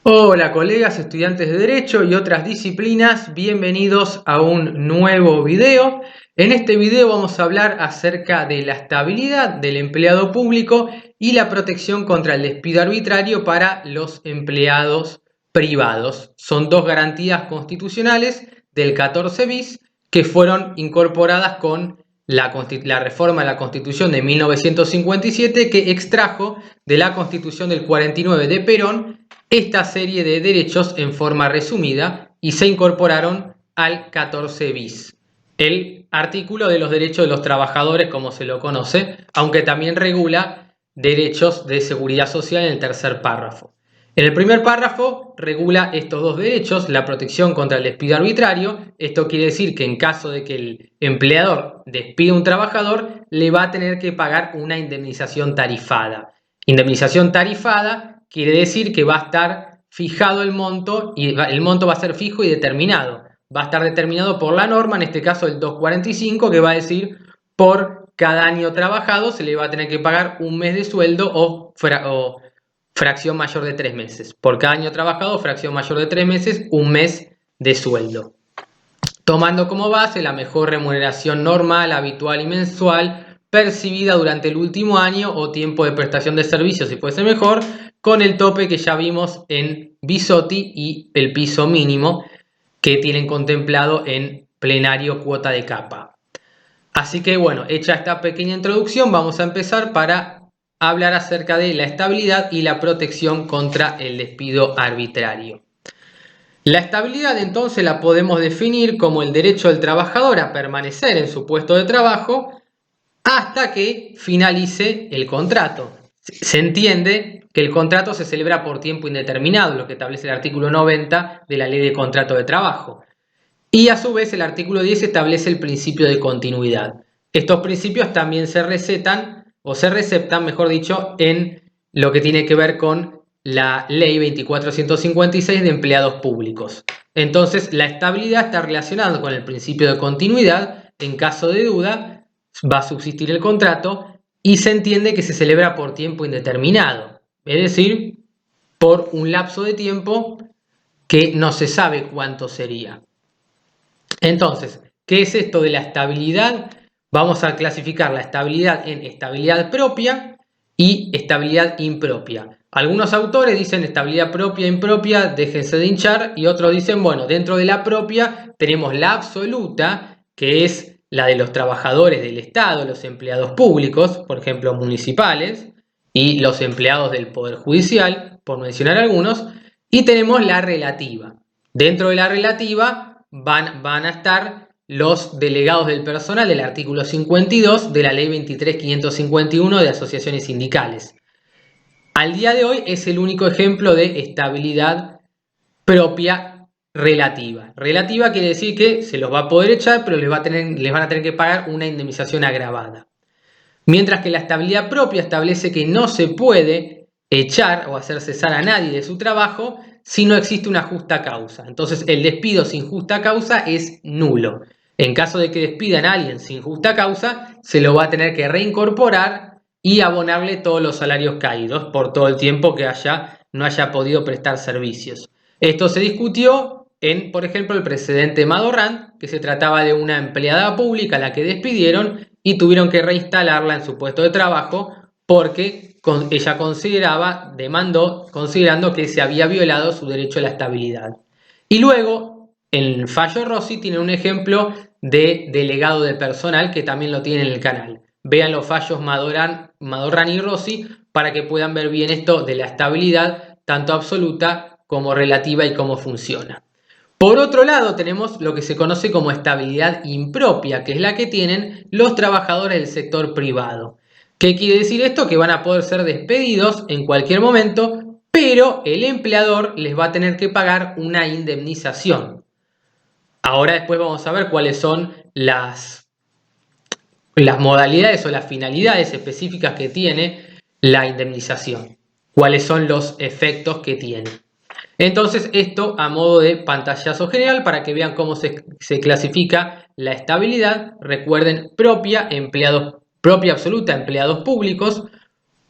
Hola colegas, estudiantes de Derecho y otras disciplinas, bienvenidos a un nuevo video. En este video vamos a hablar acerca de la estabilidad del empleado público y la protección contra el despido arbitrario para los empleados privados. Son dos garantías constitucionales del 14 bis que fueron incorporadas con la reforma de la Constitución de 1957 que extrajo de la Constitución del 49 de Perón esta serie de derechos en forma resumida y se incorporaron al 14 bis. El artículo de los derechos de los trabajadores, como se lo conoce, aunque también regula derechos de seguridad social en el tercer párrafo. En el primer párrafo regula estos dos derechos, la protección contra el despido arbitrario. Esto quiere decir que en caso de que el empleador despida a un trabajador, le va a tener que pagar una indemnización tarifada. Indemnización tarifada quiere decir que va a estar fijado el monto y el monto va a ser fijo y determinado. Va a estar determinado por la norma, en este caso el 245, que va a decir por cada año trabajado se le va a tener que pagar un mes de sueldo o fracción mayor de 3 meses. Por cada año trabajado, fracción mayor de 3 meses, un mes de sueldo. Tomando como base la mejor remuneración normal, habitual y mensual percibida durante el último año o tiempo de prestación de servicios, si fuese mejor, con el tope que ya vimos en Bisotti y el piso mínimo que tienen contemplado en plenario cuota de capa. Así que bueno, hecha esta pequeña introducción, vamos a empezar para hablar acerca de la estabilidad y la protección contra el despido arbitrario. La estabilidad entonces la podemos definir como el derecho del trabajador a permanecer en su puesto de trabajo hasta que finalice el contrato. Se entiende que el contrato se celebra por tiempo indeterminado, lo que establece el artículo 90 de la Ley de Contrato de Trabajo. Y a su vez el artículo 10 establece el principio de continuidad. Estos principios también se recetan, o se receptan, mejor dicho, en lo que tiene que ver con la Ley 2456 de empleados públicos. Entonces, la estabilidad está relacionada con el principio de continuidad. En caso de duda, va a subsistir el contrato y se entiende que se celebra por tiempo indeterminado, es decir, por un lapso de tiempo que no se sabe cuánto sería. Entonces, ¿qué es esto de la estabilidad? Vamos a clasificar la estabilidad en estabilidad propia y estabilidad impropia. Algunos autores dicen estabilidad propia e impropia, déjense de hinchar, y otros dicen, bueno, dentro de la propia tenemos la absoluta, que es la de los trabajadores del Estado, los empleados públicos, por ejemplo, municipales, y los empleados del Poder Judicial, por mencionar algunos, y tenemos la relativa. Dentro de la relativa van a estar los delegados del personal del artículo 52 de la ley 23.551 de asociaciones sindicales. Al día de hoy es el único ejemplo de estabilidad propia relativa. Relativa quiere decir que se los va a poder echar, pero les van a tener que pagar una indemnización agravada. Mientras que la estabilidad propia establece que no se puede echar o hacer cesar a nadie de su trabajo si no existe una justa causa. Entonces el despido sin justa causa es nulo. En caso de que despidan a alguien sin justa causa, se lo va a tener que reincorporar y abonarle todos los salarios caídos por todo el tiempo que no haya podido prestar servicios. Esto se discutió en, por ejemplo, el precedente Madorrán, que se trataba de una empleada pública a la que despidieron y tuvieron que reinstalarla en su puesto de trabajo porque ella demandó considerando que se había violado su derecho a la estabilidad. Y luego, el fallo Rossi tiene un ejemplo de delegado de personal que también lo tiene en el canal. Vean los fallos Madorrán y Rossi para que puedan ver bien esto de la estabilidad, tanto absoluta como relativa y cómo funciona. Por otro lado, tenemos lo que se conoce como estabilidad impropia, que es la que tienen los trabajadores del sector privado. ¿Qué quiere decir esto? Que van a poder ser despedidos en cualquier momento, pero el empleador les va a tener que pagar una indemnización. Ahora después vamos a ver cuáles son las modalidades o las finalidades específicas que tiene la indemnización, cuáles son los efectos que tiene. Entonces esto a modo de pantallazo general para que vean cómo se clasifica la estabilidad. Recuerden, propia absoluta, empleados públicos,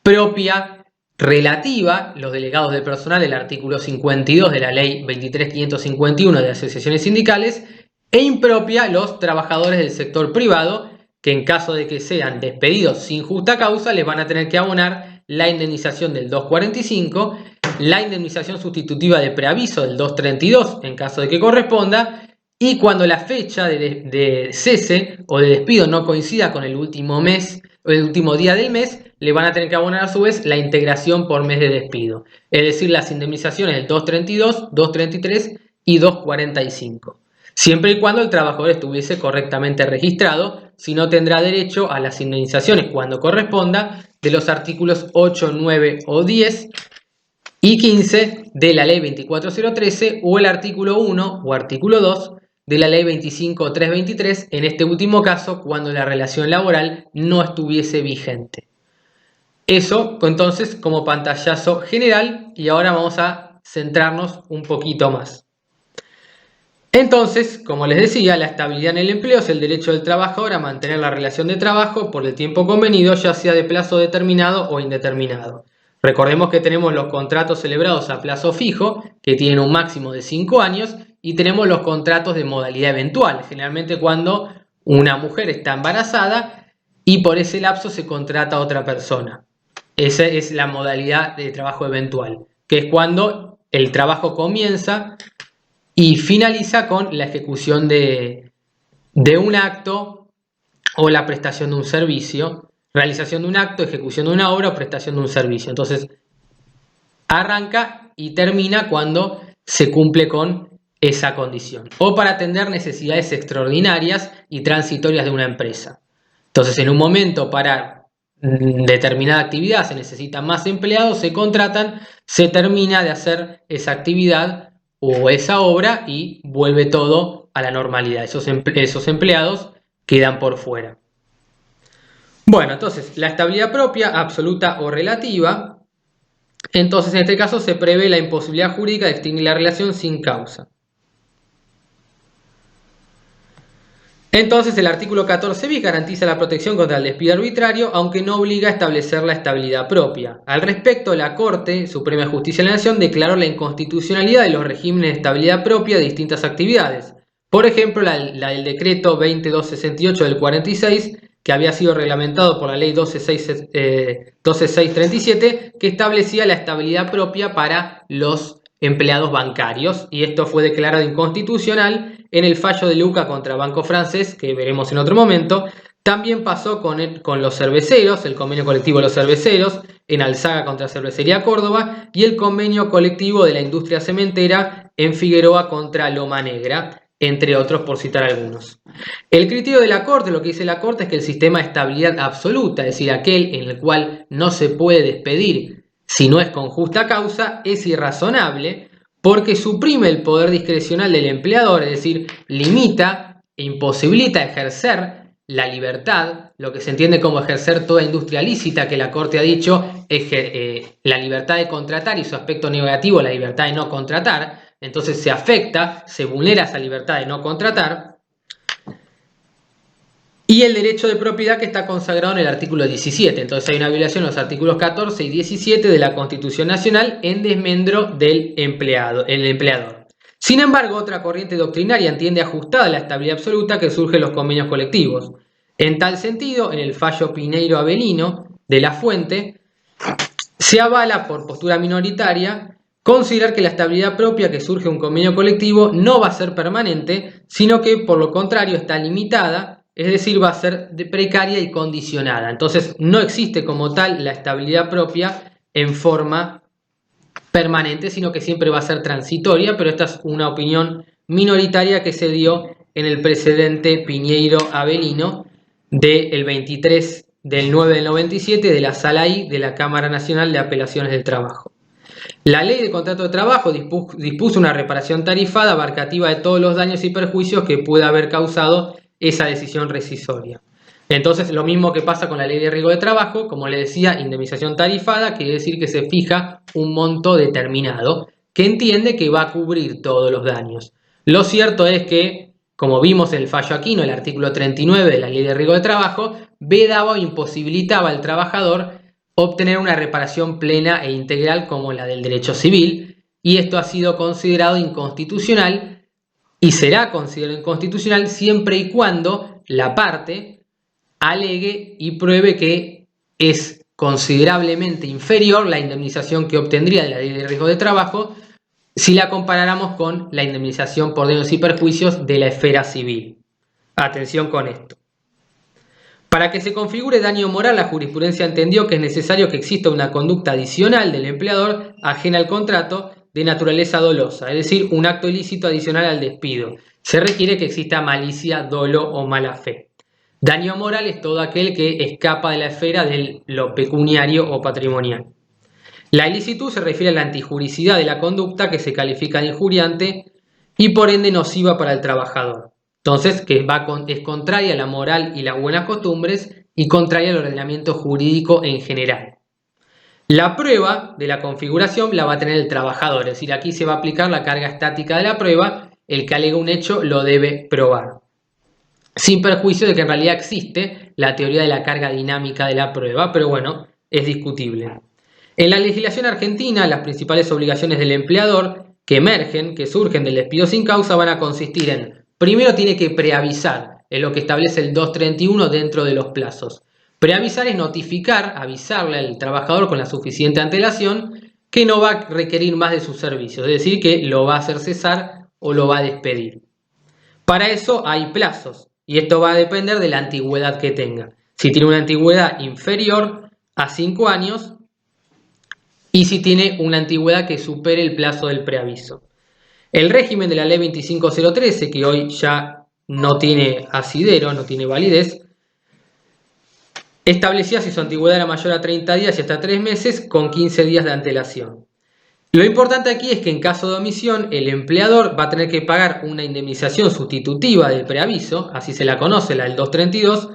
propia relativa, los delegados de personal, el artículo 52 de la ley 23.551 de asociaciones sindicales, e impropia, los trabajadores del sector privado, que en caso de que sean despedidos sin justa causa, les van a tener que abonar la indemnización del 245, la indemnización sustitutiva de preaviso del 232 en caso de que corresponda, y cuando la fecha de cese o de despido no coincida con el último mes o el último día del mes, le van a tener que abonar a su vez la integración por mes de despido, es decir, las indemnizaciones del 232, 233 y 245. Siempre y cuando el trabajador estuviese correctamente registrado, si no tendrá derecho a las indemnizaciones cuando corresponda de los artículos 8, 9 o 10 y 15 de la ley 24013 o el artículo 1 o artículo 2 de la ley 25323, en este último caso cuando la relación laboral no estuviese vigente. Eso entonces como pantallazo general, y ahora vamos a centrarnos un poquito más. Entonces, como les decía, la estabilidad en el empleo es el derecho del trabajador a mantener la relación de trabajo por el tiempo convenido, ya sea de plazo determinado o indeterminado. Recordemos que tenemos los contratos celebrados a plazo fijo, que tienen un máximo de 5 años, y tenemos los contratos de modalidad eventual, generalmente cuando una mujer está embarazada y por ese lapso se contrata a otra persona. Esa es la modalidad de trabajo eventual, que es cuando el trabajo comienza y finaliza con la ejecución de un acto o la prestación de un servicio, realización de un acto, ejecución de una obra o prestación de un servicio. Entonces, arranca y termina cuando se cumple con esa condición, o para atender necesidades extraordinarias y transitorias de una empresa. Entonces, en un momento para determinada actividad se necesitan más empleados, se contratan, se termina de hacer esa actividad o esa obra y vuelve todo a la normalidad. Esos empleados quedan por fuera. Bueno, entonces, la estabilidad propia, absoluta o relativa. Entonces, en este caso se prevé la imposibilidad jurídica de extinguir la relación sin causa. Entonces, el artículo 14 bis garantiza la protección contra el despido arbitrario, aunque no obliga a establecer la estabilidad propia. Al respecto, la Corte Suprema de Justicia de la Nación declaró la inconstitucionalidad de los regímenes de estabilidad propia de distintas actividades. Por ejemplo, la del decreto 20268 del 46, que había sido reglamentado por la ley 12637, que establecía la estabilidad propia para los empleados bancarios, y esto fue declarado inconstitucional en el fallo de Luca contra Banco Francés, que veremos en otro momento. También pasó con los cerveceros, el convenio colectivo de los cerveceros, en Alzaga contra Cervecería Córdoba, y el convenio colectivo de la industria cementera en Figueroa contra Loma Negra, entre otros, por citar algunos. El criterio de la Corte, lo que dice la Corte, es que el sistema de estabilidad absoluta, es decir, aquel en el cual no se puede despedir si no es con justa causa, es irrazonable, porque suprime el poder discrecional del empleador, es decir, limita e imposibilita ejercer la libertad, lo que se entiende como ejercer toda industria lícita, que la Corte ha dicho es la libertad de contratar y su aspecto negativo, la libertad de no contratar. Entonces se afecta, se vulnera esa libertad de no contratar. Y el derecho de propiedad, que está consagrado en el artículo 17. Entonces hay una violación de los artículos 14 y 17 de la Constitución Nacional en desmedro del empleador. Sin embargo, otra corriente doctrinaria entiende ajustada la estabilidad absoluta que surge en los convenios colectivos. En tal sentido, en el fallo Pineiro-Avelino de la Fuente, se avala por postura minoritaria considerar que la estabilidad propia que surge en un convenio colectivo no va a ser permanente, sino que por lo contrario está limitada, es decir, va a ser precaria y condicionada. Entonces no existe como tal la estabilidad propia en forma permanente, sino que siempre va a ser transitoria, pero esta es una opinión minoritaria que se dio en el precedente Piñeiro-Avelino del 23 del 9 del 97 de la Sala I de la Cámara Nacional de Apelaciones del Trabajo. La Ley de Contrato de Trabajo dispuso una reparación tarifada abarcativa de todos los daños y perjuicios que pueda haber causado esa decisión rescisoria. Entonces, lo mismo que pasa con la Ley de Riesgo de Trabajo, como le decía, indemnización tarifada, quiere decir que se fija un monto determinado que entiende que va a cubrir todos los daños. Lo cierto es que, como vimos en el fallo Aquino, el artículo 39 de la Ley de Riesgo de Trabajo, vedaba o imposibilitaba al trabajador obtener una reparación plena e integral como la del derecho civil, y esto ha sido considerado inconstitucional y será considerado inconstitucional siempre y cuando la parte alegue y pruebe que es considerablemente inferior la indemnización que obtendría de la ley de riesgo de trabajo si la comparáramos con la indemnización por daños y perjuicios de la esfera civil. Atención con esto. Para que se configure daño moral, la jurisprudencia entendió que es necesario que exista una conducta adicional del empleador ajena al contrato de naturaleza dolosa, es decir, un acto ilícito adicional al despido. Se requiere que exista malicia, dolo o mala fe. Daño moral es todo aquel que escapa de la esfera de lo pecuniario o patrimonial. La ilicitud se refiere a la antijuricidad de la conducta que se califica de injuriante y por ende nociva para el trabajador. Entonces, es contraria a la moral y las buenas costumbres y contraria al ordenamiento jurídico en general. La prueba de la configuración la va a tener el trabajador, es decir, aquí se va a aplicar la carga estática de la prueba, el que alega un hecho lo debe probar, sin perjuicio de que en realidad existe la teoría de la carga dinámica de la prueba, pero bueno, es discutible. En la legislación argentina, las principales obligaciones del empleador que surgen del despido sin causa, van a consistir en: primero, tiene que preavisar, es lo que establece el 231 dentro de los plazos. Preavisar es notificar, avisarle al trabajador con la suficiente antelación que no va a requerir más de sus servicios, es decir, que lo va a hacer cesar o lo va a despedir. Para eso hay plazos, y esto va a depender de la antigüedad que tenga. Si tiene una antigüedad inferior a 5 años, y si tiene una antigüedad que supere el plazo del preaviso. El régimen de la ley 25013, que hoy ya no tiene asidero, no tiene validez, establecía si su antigüedad era mayor a 30 días y hasta 3 meses con 15 días de antelación. Lo importante aquí es que en caso de omisión, el empleador va a tener que pagar una indemnización sustitutiva del preaviso, así se la conoce, la del 232,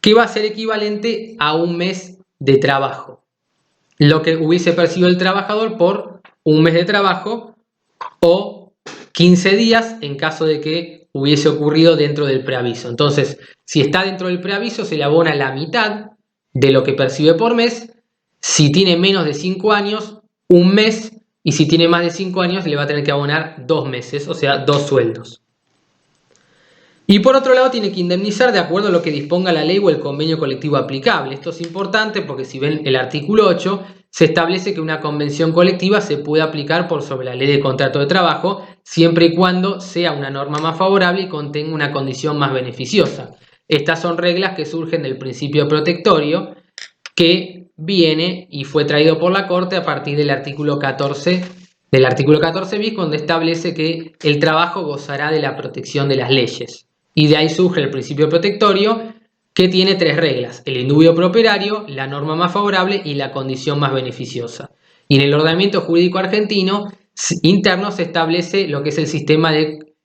que va a ser equivalente a un mes de trabajo. Lo que hubiese percibido el trabajador por un mes de trabajo o 15 días en caso de que hubiese ocurrido dentro del preaviso. Entonces, si está dentro del preaviso, se le abona la mitad de lo que percibe por mes. Si tiene menos de 5 años, un mes, y si tiene más de 5 años, le va a tener que abonar 2 meses, o sea, 2 sueldos. Y por otro lado, tiene que indemnizar de acuerdo a lo que disponga la ley o el convenio colectivo aplicable. Esto es importante porque si ven el artículo 8, se establece que una convención colectiva se puede aplicar por sobre la ley de contrato de trabajo, siempre y cuando sea una norma más favorable y contenga una condición más beneficiosa. Estas son reglas que surgen del principio protectorio, que viene y fue traído por la Corte a partir del artículo 14 bis, donde establece que el trabajo gozará de la protección de las leyes. Y de ahí surge el principio protectorio, que tiene 3 reglas: el indubio properario, la norma más favorable y la condición más beneficiosa. Y en el ordenamiento jurídico argentino interno se establece lo que es el sistema de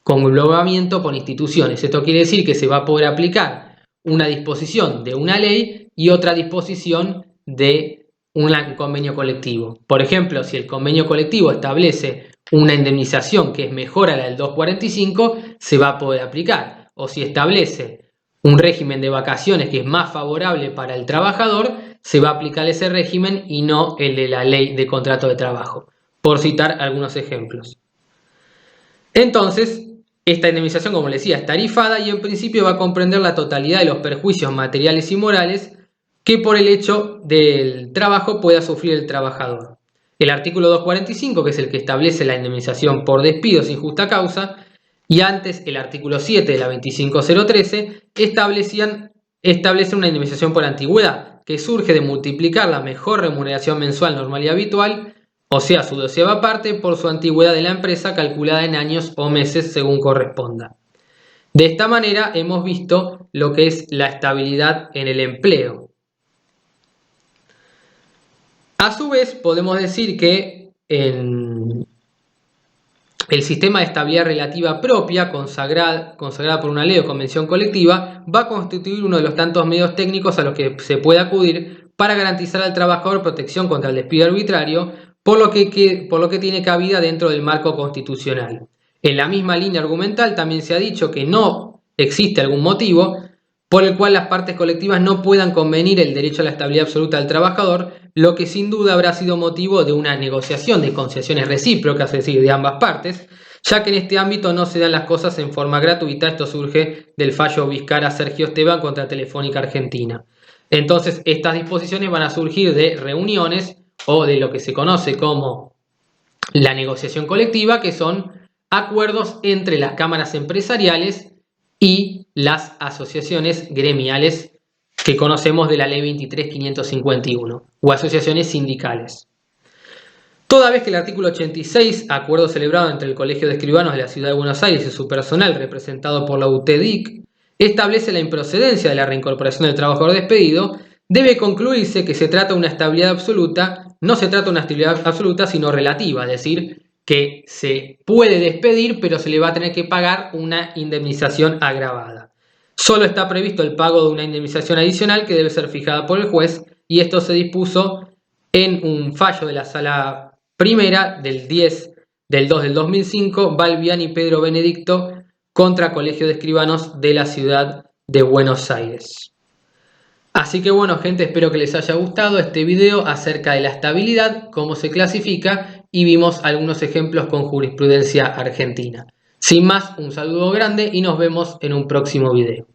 conglobamiento por instituciones. Esto quiere decir que se va a poder aplicar una disposición de una ley y otra disposición de un convenio colectivo. Por ejemplo, si el convenio colectivo establece una indemnización que es mejor a la del 245, se va a poder aplicar. O si establece un régimen de vacaciones que es más favorable para el trabajador, se va a aplicar ese régimen y no el de la ley de contrato de trabajo, por citar algunos ejemplos. Entonces, esta indemnización, como les decía, es tarifada y en principio va a comprender la totalidad de los perjuicios materiales y morales que por el hecho del trabajo pueda sufrir el trabajador. El artículo 245, que es el que establece la indemnización por despido sin justa causa, y antes el artículo 7 de la 25013, establece una indemnización por antigüedad, que surge de multiplicar la mejor remuneración mensual normal y habitual, o sea, su 12ª parte, por su antigüedad de la empresa, calculada en años o meses según corresponda. De esta manera hemos visto lo que es la estabilidad en el empleo. A su vez, podemos decir que en el sistema de estabilidad relativa propia, consagrada por una ley o convención colectiva, va a constituir uno de los tantos medios técnicos a los que se puede acudir para garantizar al trabajador protección contra el despido arbitrario, por lo que tiene cabida dentro del marco constitucional. En la misma línea argumental también se ha dicho que no existe algún motivo por el cual las partes colectivas no puedan convenir el derecho a la estabilidad absoluta del trabajador, lo que sin duda habrá sido motivo de una negociación de concesiones recíprocas, es decir, de ambas partes, ya que en este ámbito no se dan las cosas en forma gratuita. Esto surge del fallo Vizcarra-Sergio Esteban contra Telefónica Argentina. Entonces, estas disposiciones van a surgir de reuniones o de lo que se conoce como la negociación colectiva, que son acuerdos entre las cámaras empresariales y las asociaciones gremiales que conocemos de la Ley 23.551 o asociaciones sindicales. Toda vez que el artículo 86, acuerdo celebrado entre el Colegio de Escribanos de la Ciudad de Buenos Aires y su personal representado por la UTEDIC, establece la improcedencia de la reincorporación del trabajador despedido, debe concluirse que se trata de una estabilidad absoluta, no se trata de una estabilidad absoluta sino relativa, es decir, que se puede despedir pero se le va a tener que pagar una indemnización agravada. Solo está previsto el pago de una indemnización adicional que debe ser fijada por el juez, y esto se dispuso en un fallo de la Sala Primera del 10 del 2 del 2005, Balbiani y Pedro Benedicto contra Colegio de Escribanos de la Ciudad de Buenos Aires. Así que bueno, gente, espero que les haya gustado este video acerca de la estabilidad, cómo se clasifica, y vimos algunos ejemplos con jurisprudencia argentina. Sin más, un saludo grande y nos vemos en un próximo video.